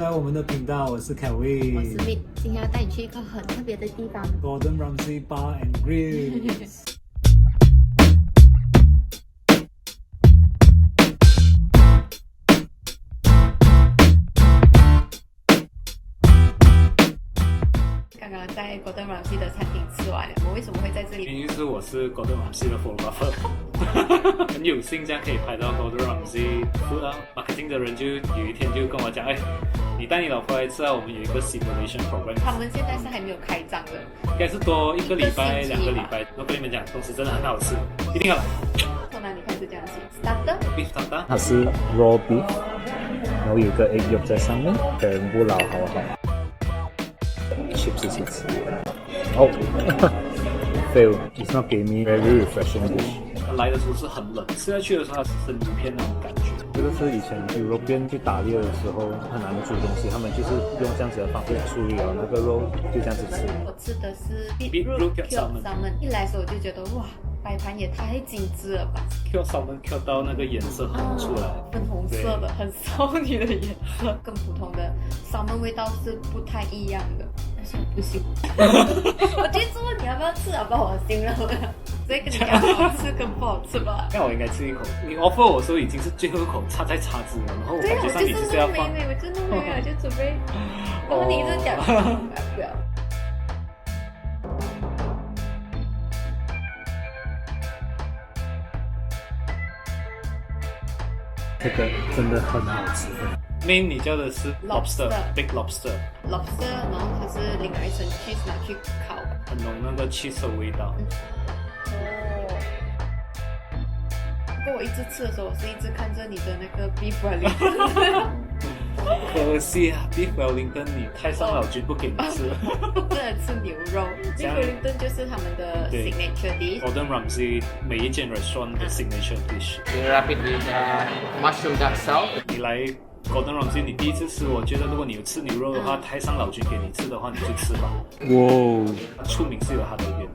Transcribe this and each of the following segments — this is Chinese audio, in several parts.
来我们的频道，我是 Kelvin， 我是 Mid， 今天要带你去一个很特别的地方 Gordon Ramsay Bar and Grill 。刚刚在 Gordon Ramsay 的餐厅吃完了，我们为什么会在这里？原因是我是 Gordon Ramsay 的 photographer， 很有幸这样可以拍到 Gordon Ramsay food 啊。marketing 的人就有一天就跟我讲，哎，你带你老婆来吃啊，我们有一个 simulation program。他们现在是还没有开张的，应该是多1个礼拜、2个礼拜。我跟你们讲，东西真的很好吃，一定要来。从哪里开始讲起 ？Starter beef tartar， 它是 raw beef， 然后有一个 egg yolk 在上面，全部捞好。chips 一起吃。哦，fail， it's not give me very refreshing dish。来的时候是很冷，吃下去的时候它是生鱼片那种感觉。这个是以前European去打猎的时候很难煮东西，他们就是用这样子的方式处理了那个肉，就这样子吃。我吃的是 beetroot cured salmon， 一来的时候我就觉得哇，摆盘也太精致了吧 ！cured salmon cured 到那个颜色红出来，粉红色的，很少女的颜色，跟普通的 salmon 味道是不太一样的。但是我不喜欢，我就问你要不要吃啊？不好心了，所以跟你讲好吃跟不好吃吧。那我应该吃一口。你 offer 我说已经是最后一口插在叉子了，然后我感觉上你就是要放。我就弄没有，就准备。然后你一直讲不要。这个真的很好吃。main 你叫的是 lobster，big lobster， 然后它是另外一层 cheese 拿去烤，很浓那个 cheese 的味道。不过我一直吃的时候，我是一直看着你的那个 beef wellington。可惜啊 ，beef wellington 你太上老君不给你吃，真的吃牛肉。beef wellington 就是他们的 signature dish。Gordon Ramsay 每一间 restaurant 的 signature dish。We wrap it with mushroom duck sauce。你来 Gordon Ramsay 你第一次吃，我觉得如果你有吃牛肉的话，太上老君给你吃的话，你就吃吧。哇，出名是有它的原因。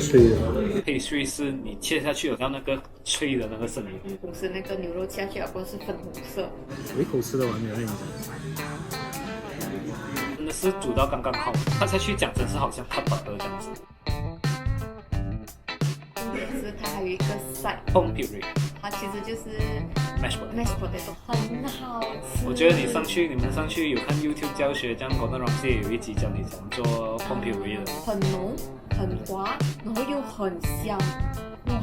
脆的。pastry 是你切下去有到那个脆的那个声音。不是那个牛肉切下去，不过是粉红色。我一口吃得完没有？真的是煮到刚刚好，看下去讲真是好像它本的这样子。重点是它还有一个 side pom puree， 它其实就是 mashed potato， 很好吃。我觉得你们上去有看 YouTube 教学，这样 Gordon Ramsay 有一集教你怎么做 pom puree 的，很浓、很滑，然后又很香，哇！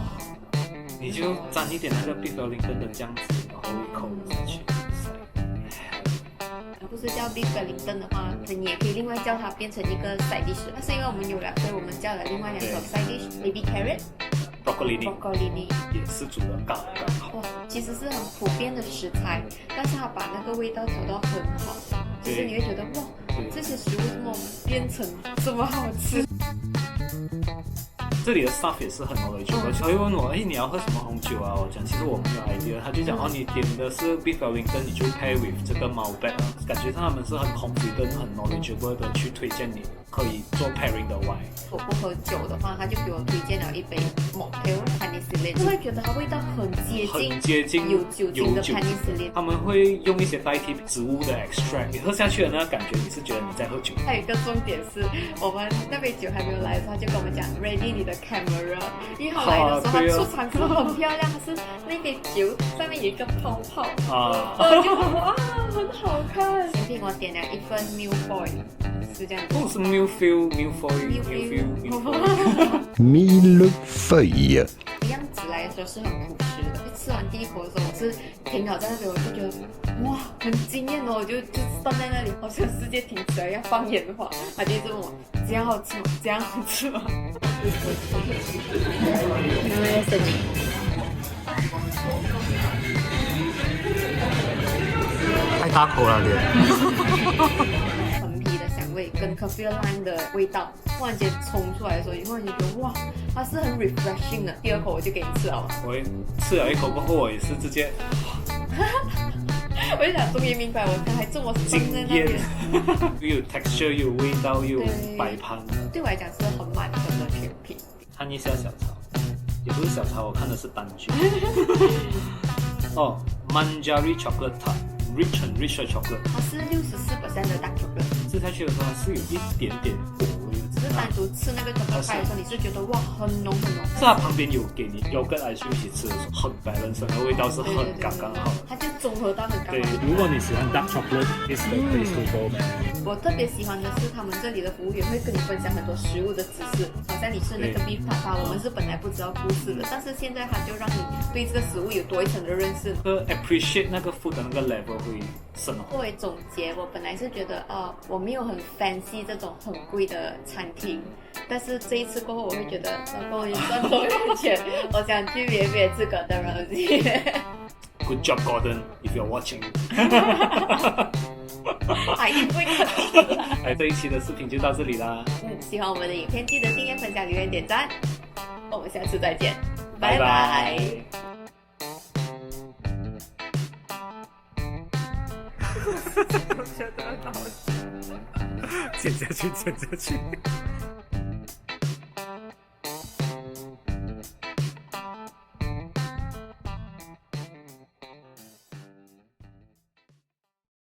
你就沾一点那个 beef wellington 的酱汁，然后一口下去。不是叫 beef wellington 的话，你也可以另外叫它变成一个 side dish。但是因为我们有了，所以我们叫了另外2种 side dish，baby carrot。broccolini 也是煮的刚刚好。哇，其实是很普遍的食材，但是它把那个味道调到很好，就是你会觉得哇，这些食物怎么变成这么好吃？这里的 staff 也是很 knowledgeable，他会问我，哎，你要喝什么红酒啊？我讲其实我没有 idea， 他就讲哦，你点的是 beef wellington， 你就 pair with 这个 Malbec， 感觉上他们是很 confident、很 knowledgeable 的去推荐你可以做 pairing 的 wine。我不喝酒的话，他就给我推荐了一杯 Mocktail Penicillin， 就会觉得它味道很接近有酒精的 Penicillin。他们会用一些代替植物的 extract， 你喝下去的那个感觉，你是觉得你在喝酒。还有一个重点是，我们那杯酒还没有来的时候，他就跟我们讲 ready 你的 camera， 因为他来的时候，他出场时候很漂亮，它是那杯酒上面有一个泡泡啊，我觉得哇，很好看。今天我点了一份 milfoil， 是这样子。哦，是 milfoil。milfoil。样子来的时候是很朴实的，吃完第一口的时候，我是停了在那边，我就觉得哇，很惊艳哦，我就站在那里，好像世界停止了，要放烟花。他就一直问我这样好吃吗？这样好吃吗？太大口了脸。陈皮的香味跟 kaffir lime 的味道突然间冲出来的时候，你突然间觉得哇，它是很 refreshing 的。第二口我就给你吃了。我吃了一口过后，我也是直接我就想终于明白我刚才这么生在那边。又有 texture， 又有味道，又有摆盘。对我来讲是很满分的甜品。看一下小抄，也不是小抄，我看的是单句。哦 ，Manjari chocolate tart，rich and rich 的 chocolate。它是64%的 dark chocolate。吃下去的时候，它是有一点点果味的。只是单独吃那个 chocolate pie 的时候，你是觉得哇很浓很浓。是它旁边有给你 yogurt ice cream 一起吃的时候，很 balance， 那味道是很刚刚好。它就综合到很刚对，好。如果你喜欢 dark chocolate，is the place to go。我特别喜欢的是他们这里的服务员会跟你分享很多食物的知识，好像你吃那个 beef tartar， 我们是本来不知道故事的，但是现在他就让你对这个食物有多一层的认识。appreciate 那个 food 的那个 level 会升华。作为总结，我本来是觉得我没有很 fancy 这种很贵的餐厅，但是这一次过后，我会觉得老公你赚多少钱，我想去别吃个的东西。Good job, Gordon. If you're watching. 一定会看。这一期的视频就到这里啦。喜欢我们的影片，记得订阅、分享、留言、点赞。我们下次再见，拜拜。剪下去，剪下去。